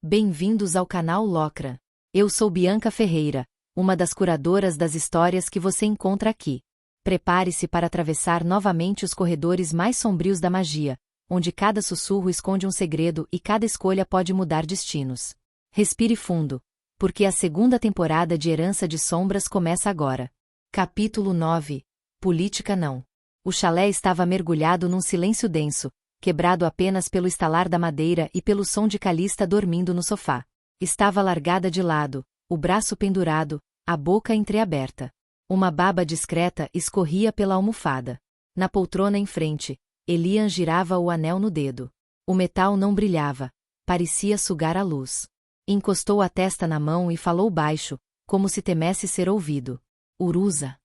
Bem-vindos ao canal Locra. Eu sou Bianca Ferreira, uma das curadoras das histórias que você encontra aqui. Prepare-se para atravessar novamente os corredores mais sombrios da magia, onde cada sussurro esconde um segredo e cada escolha pode mudar destinos. Respire fundo, porque a segunda temporada de Herança de Sombras começa agora. Capítulo 9. Política não. O chalé estava mergulhado num silêncio denso, quebrado apenas pelo estalar da madeira e pelo som de Calista dormindo no sofá. Estava largada de lado, o braço pendurado, a boca entreaberta. Uma baba discreta escorria pela almofada. Na poltrona em frente, Elian girava o anel no dedo. O metal não brilhava, parecia sugar a luz. Encostou a testa na mão e falou baixo, como se temesse ser ouvido. Urusa.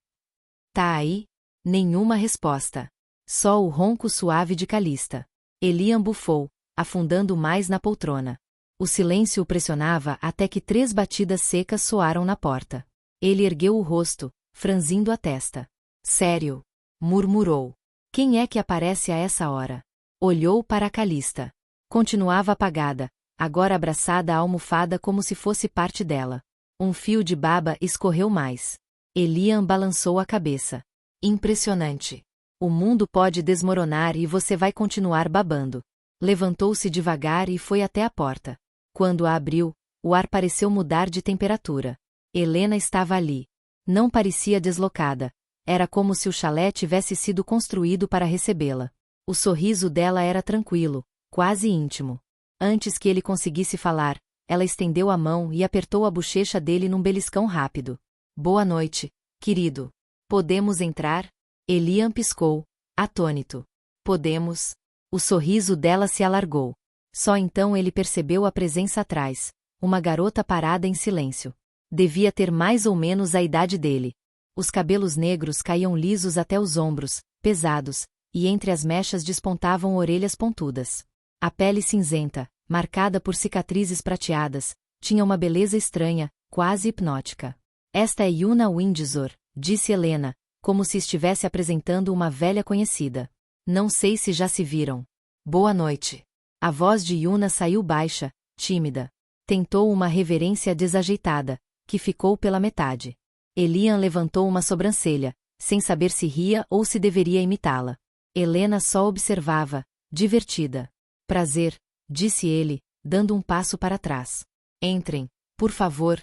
Tá aí? Nenhuma resposta. Só o ronco suave de Calista. Elian bufou, afundando mais na poltrona. O silêncio o pressionava até que 3 batidas secas soaram na porta. Ele ergueu o rosto, franzindo a testa. Sério? Murmurou. Quem é que aparece a essa hora? Olhou para Calista. Continuava apagada, agora abraçada à almofada como se fosse parte dela. Um fio de baba escorreu mais. Elian balançou a cabeça. Impressionante. O mundo pode desmoronar e você vai continuar babando. Levantou-se devagar e foi até a porta. Quando a abriu, o ar pareceu mudar de temperatura. Helena estava ali. Não parecia deslocada. Era como se o chalé tivesse sido construído para recebê-la. O sorriso dela era tranquilo, quase íntimo. Antes que ele conseguisse falar, ela estendeu a mão e apertou a bochecha dele num beliscão rápido. Boa noite, querido. Podemos entrar? Elian piscou, atônito. Podemos. O sorriso dela se alargou. Só então ele percebeu a presença atrás, uma garota parada em silêncio. Devia ter mais ou menos a idade dele. Os cabelos negros caíam lisos até os ombros, pesados, e entre as mechas despontavam orelhas pontudas. A pele cinzenta, marcada por cicatrizes prateadas, tinha uma beleza estranha, quase hipnótica. Esta é Yuna Windsor, disse Helena, como se estivesse apresentando uma velha conhecida. Não sei se já se viram. Boa noite. A voz de Yuna saiu baixa, tímida. Tentou uma reverência desajeitada, que ficou pela metade. Elian levantou uma sobrancelha, sem saber se ria ou se deveria imitá-la. Helena só observava, divertida. Prazer, disse ele, dando um passo para trás. Entrem, por favor,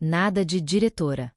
Nada de diretora.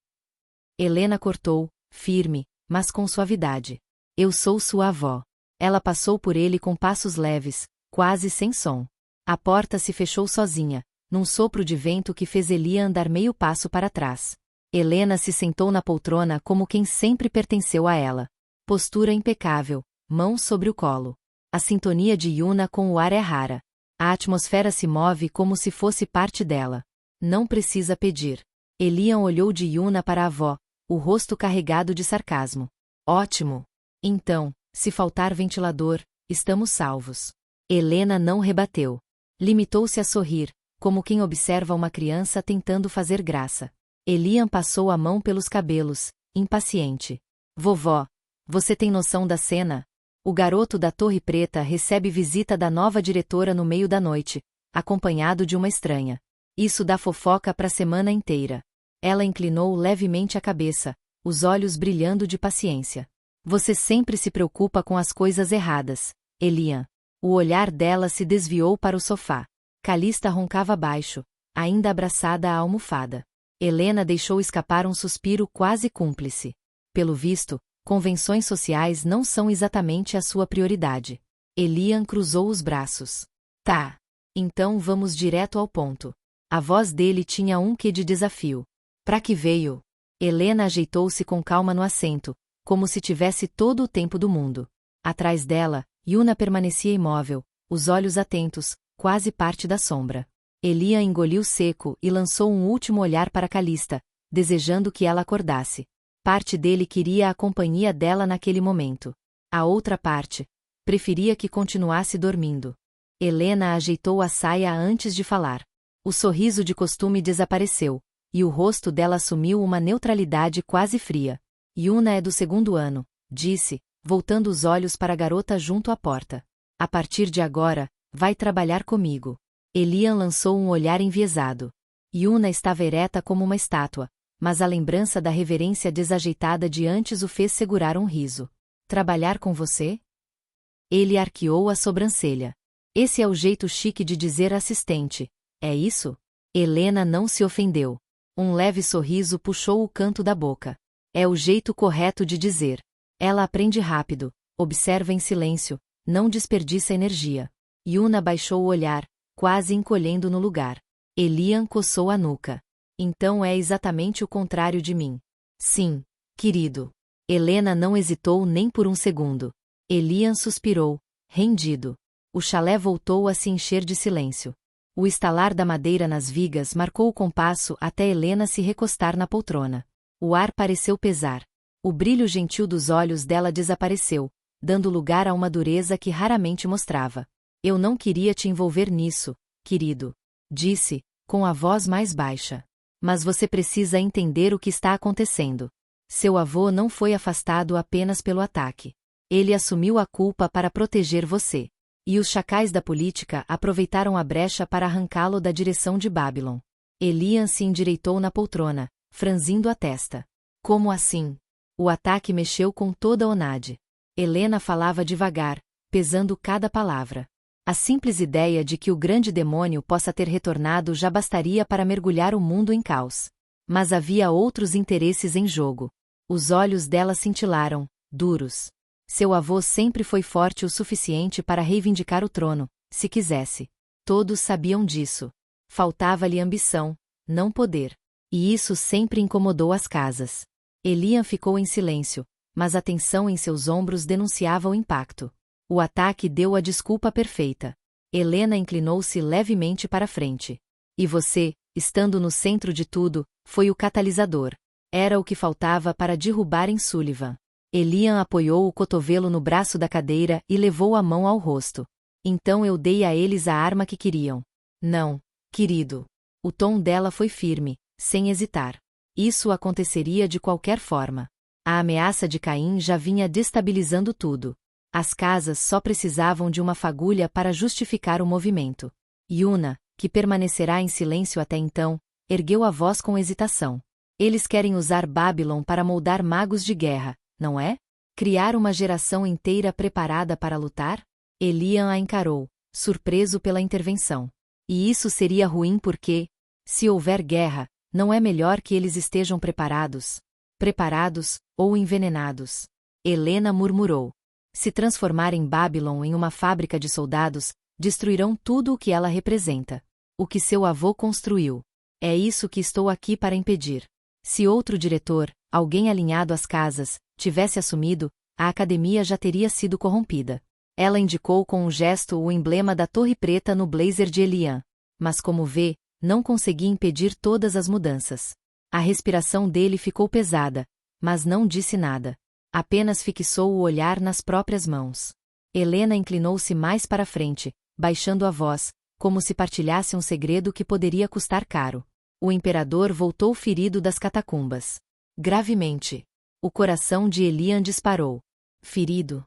Helena cortou, firme, mas com suavidade. Eu sou sua avó. Ela passou por ele com passos leves, quase sem som. A porta se fechou sozinha, num sopro de vento que fez Elian andar meio passo para trás. Helena se sentou na poltrona como quem sempre pertenceu a ela. Postura impecável, mãos sobre o colo. A sintonia de Yuna com o ar é rara. A atmosfera se move como se fosse parte dela. Não precisa pedir. Elian olhou de Yuna para a avó, o rosto carregado de sarcasmo. Ótimo! Então, se faltar ventilador, estamos salvos. Helena não rebateu. Limitou-se a sorrir, como quem observa uma criança tentando fazer graça. Elian passou a mão pelos cabelos, impaciente. Vovó, você tem noção da cena? O garoto da Torre Preta recebe visita da nova diretora no meio da noite, acompanhado de uma estranha. Isso dá fofoca para a semana inteira. Ela inclinou levemente a cabeça, os olhos brilhando de paciência. Você sempre se preocupa com as coisas erradas, Elian. O olhar dela se desviou para o sofá. Calista roncava baixo, ainda abraçada à almofada. Helena deixou escapar um suspiro quase cúmplice. Pelo visto, convenções sociais não são exatamente a sua prioridade. Elian cruzou os braços. Tá. Então vamos direto ao ponto. A voz dele tinha um quê de desafio. Pra que veio? Helena ajeitou-se com calma no assento, como se tivesse todo o tempo do mundo. Atrás dela, Yuna permanecia imóvel, os olhos atentos, quase parte da sombra. Elian engoliu seco e lançou um último olhar para Calista, desejando que ela acordasse. Parte dele queria a companhia dela naquele momento. A outra parte preferia que continuasse dormindo. Helena ajeitou a saia antes de falar. O sorriso de costume desapareceu, e o rosto dela assumiu uma neutralidade quase fria. Yuna é do 2º ano, disse, voltando os olhos para a garota junto à porta. A partir de agora, vai trabalhar comigo. Elian lançou um olhar enviesado. Yuna estava ereta como uma estátua, mas a lembrança da reverência desajeitada de antes o fez segurar um riso. Trabalhar com você? Ele arqueou a sobrancelha. Esse é o jeito chique de dizer assistente, é isso? Helena não se ofendeu. Um leve sorriso puxou o canto da boca. É o jeito correto de dizer. Ela aprende rápido, observa em silêncio, não desperdiça energia. Yuna baixou o olhar, quase encolhendo no lugar. Elian coçou a nuca. Então é exatamente o contrário de mim. Sim, querido. Helena não hesitou nem por um segundo. Elian suspirou, rendido. O chalé voltou a se encher de silêncio. O estalar da madeira nas vigas marcou o compasso até Helena se recostar na poltrona. O ar pareceu pesar. O brilho gentil dos olhos dela desapareceu, dando lugar a uma dureza que raramente mostrava. Eu não queria te envolver nisso, querido. Disse, com a voz mais baixa. Mas você precisa entender o que está acontecendo. Seu avô não foi afastado apenas pelo ataque. Ele assumiu a culpa para proteger você. E os chacais da política aproveitaram a brecha para arrancá-lo da direção de Babylon. Elian se endireitou na poltrona, franzindo a testa. Como assim? O ataque mexeu com toda a Onad. Helena falava devagar, pesando cada palavra. A simples ideia de que o grande demônio possa ter retornado já bastaria para mergulhar o mundo em caos. Mas havia outros interesses em jogo. Os olhos dela cintilaram, duros. Seu avô sempre foi forte o suficiente para reivindicar o trono, se quisesse. Todos sabiam disso. Faltava-lhe ambição, não poder. E isso sempre incomodou as casas. Elian ficou em silêncio, mas a tensão em seus ombros denunciava o impacto. O ataque deu a desculpa perfeita. Helena inclinou-se levemente para frente. E você, estando no centro de tudo, foi o catalisador. Era o que faltava para derrubarem Sullivan. Elian apoiou o cotovelo no braço da cadeira e levou a mão ao rosto. Então eu dei a eles a arma que queriam. Não, querido. O tom dela foi firme, sem hesitar. Isso aconteceria de qualquer forma. A ameaça de Caim já vinha destabilizando tudo. As casas só precisavam de uma fagulha para justificar o movimento. Yuna, que permanecerá em silêncio até então, ergueu a voz com hesitação. Eles querem usar Babylon para moldar magos de guerra, não é? Criar uma geração inteira preparada para lutar? Elian a encarou, surpreso pela intervenção. E isso seria ruim porque, se houver guerra, não é melhor que eles estejam preparados? Preparados, ou envenenados? Helena murmurou. Se transformarem Babylon em uma fábrica de soldados, destruirão tudo o que ela representa. O que seu avô construiu. É isso que estou aqui para impedir. Se outro diretor, alguém alinhado às casas, tivesse assumido, a academia já teria sido corrompida. Ela indicou com um gesto o emblema da Torre Preta no blazer de Elian. Mas como vê, não consegui impedir todas as mudanças. A respiração dele ficou pesada, mas não disse nada. Apenas fixou o olhar nas próprias mãos. Helena inclinou-se mais para frente, baixando a voz, como se partilhasse um segredo que poderia custar caro. O imperador voltou ferido das catacumbas. Gravemente. O coração de Elian disparou. Ferido.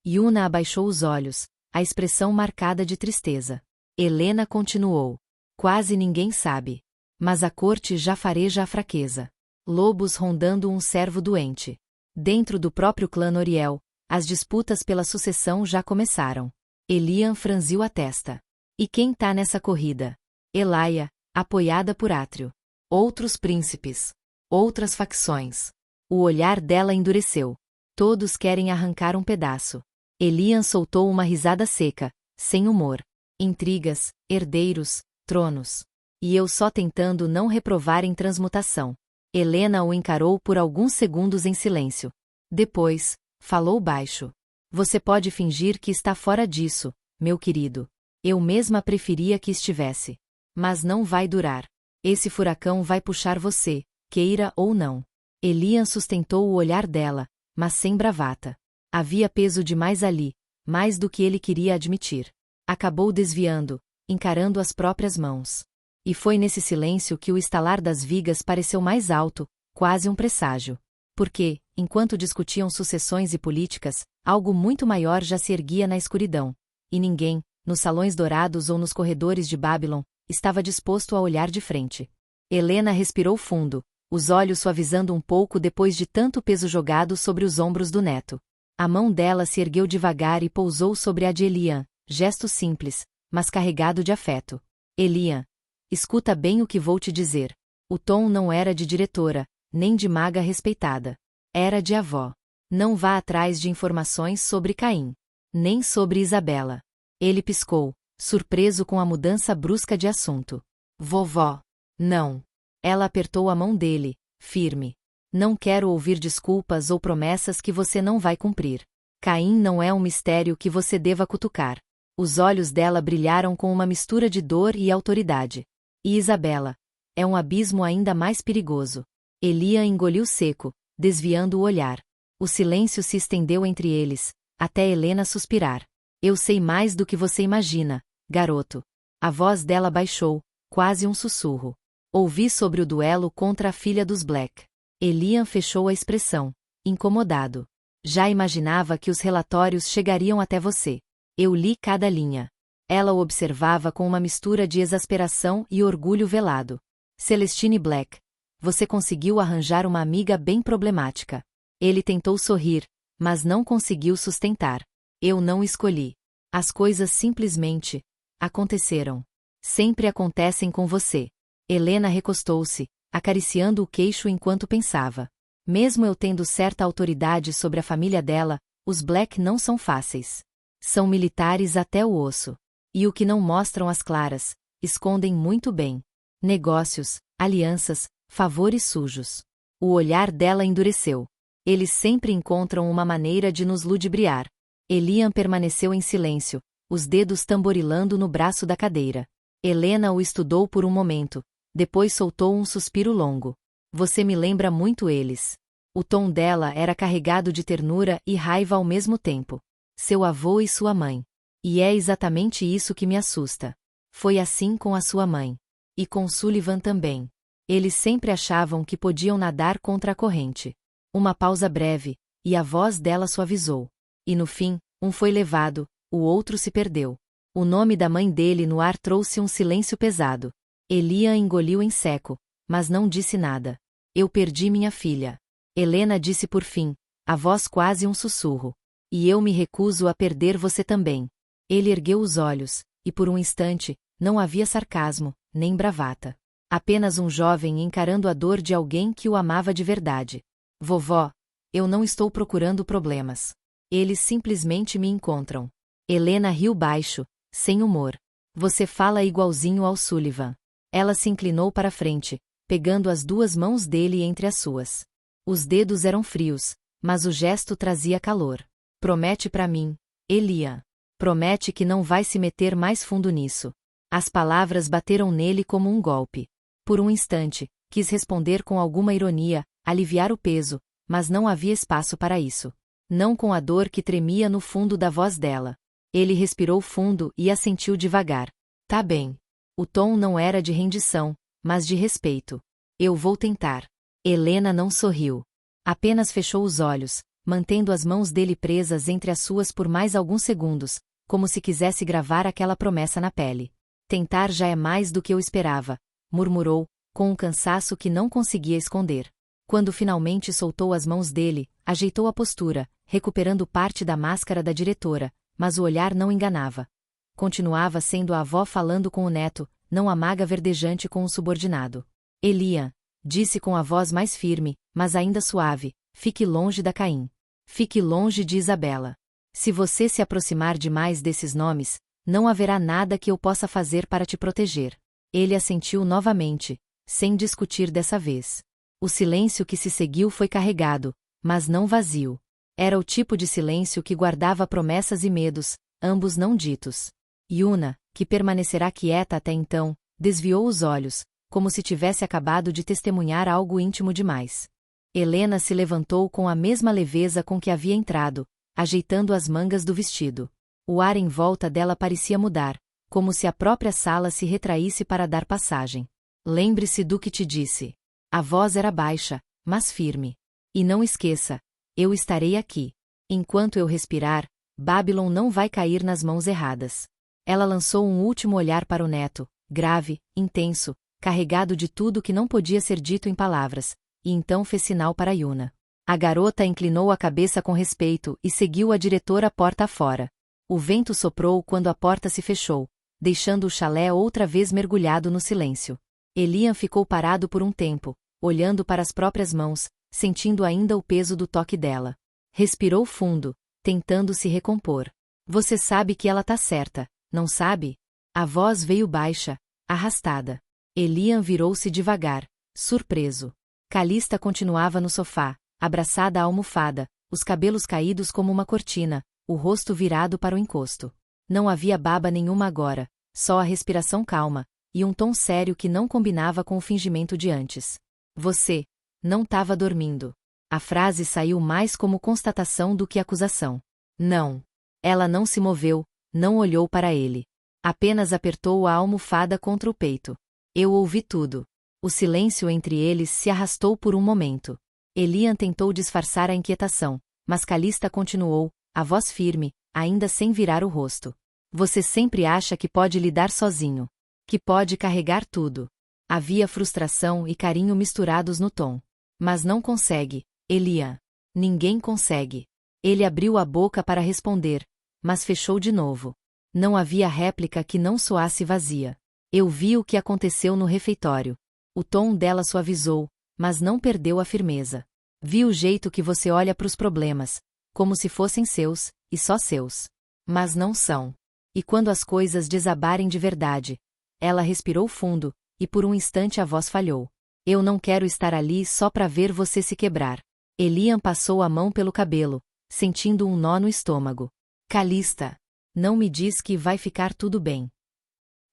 Yuna abaixou os olhos, a expressão marcada de tristeza. Helena continuou. Quase ninguém sabe. Mas a corte já fareja a fraqueza. Lobos rondando um servo doente. Dentro do próprio clã Noriel, as disputas pela sucessão já começaram. Elian franziu a testa. E quem tá nessa corrida? Elaia, apoiada por Átrio. Outros príncipes. Outras facções. O olhar dela endureceu. Todos querem arrancar um pedaço. Elian soltou uma risada seca, sem humor. Intrigas, herdeiros, tronos. E eu só tentando não reprovar em transmutação. Helena o encarou por alguns segundos em silêncio. Depois, falou baixo. Você pode fingir que está fora disso, meu querido. Eu mesma preferia que estivesse. Mas não vai durar. Esse furacão vai puxar você, queira ou não. Elian sustentou o olhar dela, mas sem bravata. Havia peso demais ali, mais do que ele queria admitir. Acabou desviando, encarando as próprias mãos. E foi nesse silêncio que o estalar das vigas pareceu mais alto, quase um presságio. Porque, enquanto discutiam sucessões e políticas, algo muito maior já se erguia na escuridão. E ninguém, nos salões dourados ou nos corredores de Babylon, estava disposto a olhar de frente. Helena respirou fundo, os olhos suavizando um pouco depois de tanto peso jogado sobre os ombros do neto. A mão dela se ergueu devagar e pousou sobre a de Elian, gesto simples, mas carregado de afeto. Elian, escuta bem o que vou te dizer. O tom não era de diretora, nem de maga respeitada. Era de avó. Não vá atrás de informações sobre Caim. Nem sobre Isabela. Ele piscou, surpreso com a mudança brusca de assunto. Vovó. Não. Ela apertou a mão dele, firme. Não quero ouvir desculpas ou promessas que você não vai cumprir. Caim não é um mistério que você deva cutucar. Os olhos dela brilharam com uma mistura de dor e autoridade. E Isabela? É um abismo ainda mais perigoso. Elian engoliu seco, desviando o olhar. O silêncio se estendeu entre eles, até Helena suspirar. Eu sei mais do que você imagina, garoto. A voz dela baixou, quase um sussurro. Ouvi sobre o duelo contra a filha dos Black. Elian fechou a expressão, incomodado. Já imaginava que os relatórios chegariam até você. Eu li cada linha. Ela o observava com uma mistura de exasperação e orgulho velado. Celestine Black. Você conseguiu arranjar uma amiga bem problemática. Ele tentou sorrir, mas não conseguiu sustentar. Eu não escolhi. As coisas simplesmente aconteceram. Sempre acontecem com você. Helena recostou-se, acariciando o queixo enquanto pensava. Mesmo eu tendo certa autoridade sobre a família dela, os Black não são fáceis. São militares até o osso. E o que não mostram às claras, escondem muito bem. Negócios, alianças, favores sujos. O olhar dela endureceu. Eles sempre encontram uma maneira de nos ludibriar. Elian permaneceu em silêncio, os dedos tamborilando no braço da cadeira. Helena o estudou por um momento, depois soltou um suspiro longo. Você me lembra muito eles. O tom dela era carregado de ternura e raiva ao mesmo tempo. Seu avô e sua mãe. E é exatamente isso que me assusta. Foi assim com a sua mãe. E com Sullivan também. Eles sempre achavam que podiam nadar contra a corrente. Uma pausa breve, e a voz dela suavizou. E no fim, um foi levado, o outro se perdeu. O nome da mãe dele no ar trouxe um silêncio pesado. Elian engoliu em seco, mas não disse nada. Eu perdi minha filha. Helena disse por fim, a voz quase um sussurro. E eu me recuso a perder você também. Ele ergueu os olhos, e por um instante, não havia sarcasmo, nem bravata. Apenas um jovem encarando a dor de alguém que o amava de verdade. Vovó, eu não estou procurando problemas. Eles simplesmente me encontram. Helena riu baixo, sem humor. Você fala igualzinho ao Sullivan. Ela se inclinou para frente, pegando as duas mãos dele entre as suas. Os dedos eram frios, mas o gesto trazia calor. Promete para mim, Elian. Promete que não vai se meter mais fundo nisso. As palavras bateram nele como um golpe. Por um instante, quis responder com alguma ironia, aliviar o peso, mas não havia espaço para isso. Não com a dor que tremia no fundo da voz dela. Ele respirou fundo e assentiu devagar. Tá bem. O tom não era de rendição, mas de respeito. Eu vou tentar. Helena não sorriu. Apenas fechou os olhos, mantendo as mãos dele presas entre as suas por mais alguns segundos, como se quisesse gravar aquela promessa na pele. Tentar já é mais do que eu esperava, murmurou, com um cansaço que não conseguia esconder. Quando finalmente soltou as mãos dele, ajeitou a postura, recuperando parte da máscara da diretora, mas o olhar não enganava. Continuava sendo a avó falando com o neto, não a maga verdejante com o subordinado. Elian, disse com a voz mais firme, mas ainda suave, fique longe da Caim. Fique longe de Isabela. Se você se aproximar demais desses nomes, não haverá nada que eu possa fazer para te proteger. Ele assentiu novamente, sem discutir dessa vez. O silêncio que se seguiu foi carregado, mas não vazio. Era o tipo de silêncio que guardava promessas e medos, ambos não ditos. Yuna, que permanecerá quieta até então, desviou os olhos, como se tivesse acabado de testemunhar algo íntimo demais. Helena se levantou com a mesma leveza com que havia entrado, ajeitando as mangas do vestido. O ar em volta dela parecia mudar, como se a própria sala se retraísse para dar passagem. Lembre-se do que te disse. A voz era baixa, mas firme. E não esqueça, eu estarei aqui. Enquanto eu respirar, Babylon não vai cair nas mãos erradas. Ela lançou um último olhar para o neto, grave, intenso, carregado de tudo que não podia ser dito em palavras, e então fez sinal para Yuna. A garota inclinou a cabeça com respeito e seguiu a diretora porta afora. O vento soprou quando a porta se fechou, deixando o chalé outra vez mergulhado no silêncio. Elian ficou parado por um tempo, olhando para as próprias mãos, sentindo ainda o peso do toque dela. Respirou fundo, tentando se recompor. Você sabe que ela tá certa, não sabe? A voz veio baixa, arrastada. Elian virou-se devagar, surpreso. Calista continuava no sofá, abraçada à almofada, os cabelos caídos como uma cortina, o rosto virado para o encosto. Não havia baba nenhuma agora, só a respiração calma, e um tom sério que não combinava com o fingimento de antes. Você não estava dormindo. A frase saiu mais como constatação do que acusação. Não. Ela não se moveu, não olhou para ele. Apenas apertou a almofada contra o peito. Eu ouvi tudo. O silêncio entre eles se arrastou por um momento. Elian tentou disfarçar a inquietação, mas Calista continuou, a voz firme, ainda sem virar o rosto. Você sempre acha que pode lidar sozinho. Que pode carregar tudo. Havia frustração e carinho misturados no tom. Mas não consegue, Elian. Ninguém consegue. Ele abriu a boca para responder, mas fechou de novo. Não havia réplica que não soasse vazia. Eu vi o que aconteceu no refeitório. O tom dela suavizou, mas não perdeu a firmeza. Vi o jeito que você olha para os problemas, como se fossem seus, e só seus. Mas não são. E quando as coisas desabarem de verdade? Ela respirou fundo, e por um instante a voz falhou. Eu não quero estar ali só para ver você se quebrar. Elian passou a mão pelo cabelo, sentindo um nó no estômago. Calista, não me diz que vai ficar tudo bem.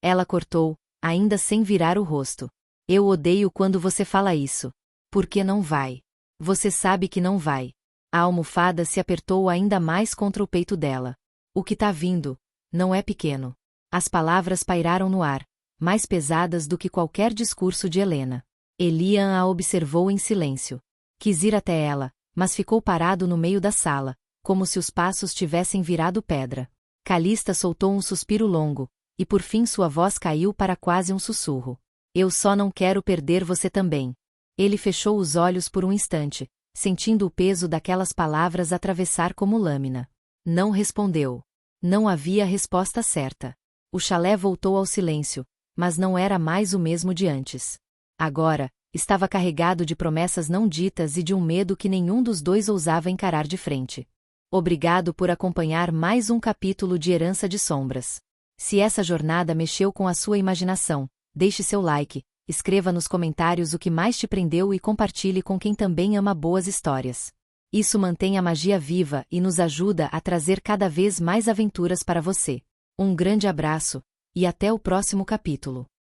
Ela cortou, ainda sem virar o rosto. Eu odeio quando você fala isso. Por que não vai? Você sabe que não vai. A almofada se apertou ainda mais contra o peito dela. O que tá vindo não é pequeno. As palavras pairaram no ar, mais pesadas do que qualquer discurso de Helena. Elian a observou em silêncio. Quis ir até ela, mas ficou parado no meio da sala, como se os passos tivessem virado pedra. Calista soltou um suspiro longo, e por fim sua voz caiu para quase um sussurro. Eu só não quero perder você também. Ele fechou os olhos por um instante, sentindo o peso daquelas palavras atravessar como lâmina. Não respondeu. Não havia resposta certa. O chalé voltou ao silêncio, mas não era mais o mesmo de antes. Agora, estava carregado de promessas não ditas e de um medo que nenhum dos dois ousava encarar de frente. Obrigado por acompanhar mais um capítulo de Herança de Sombras. Se essa jornada mexeu com a sua imaginação, deixe seu like, escreva nos comentários o que mais te prendeu e compartilhe com quem também ama boas histórias. Isso mantém a magia viva e nos ajuda a trazer cada vez mais aventuras para você. Um grande abraço, e até o próximo capítulo.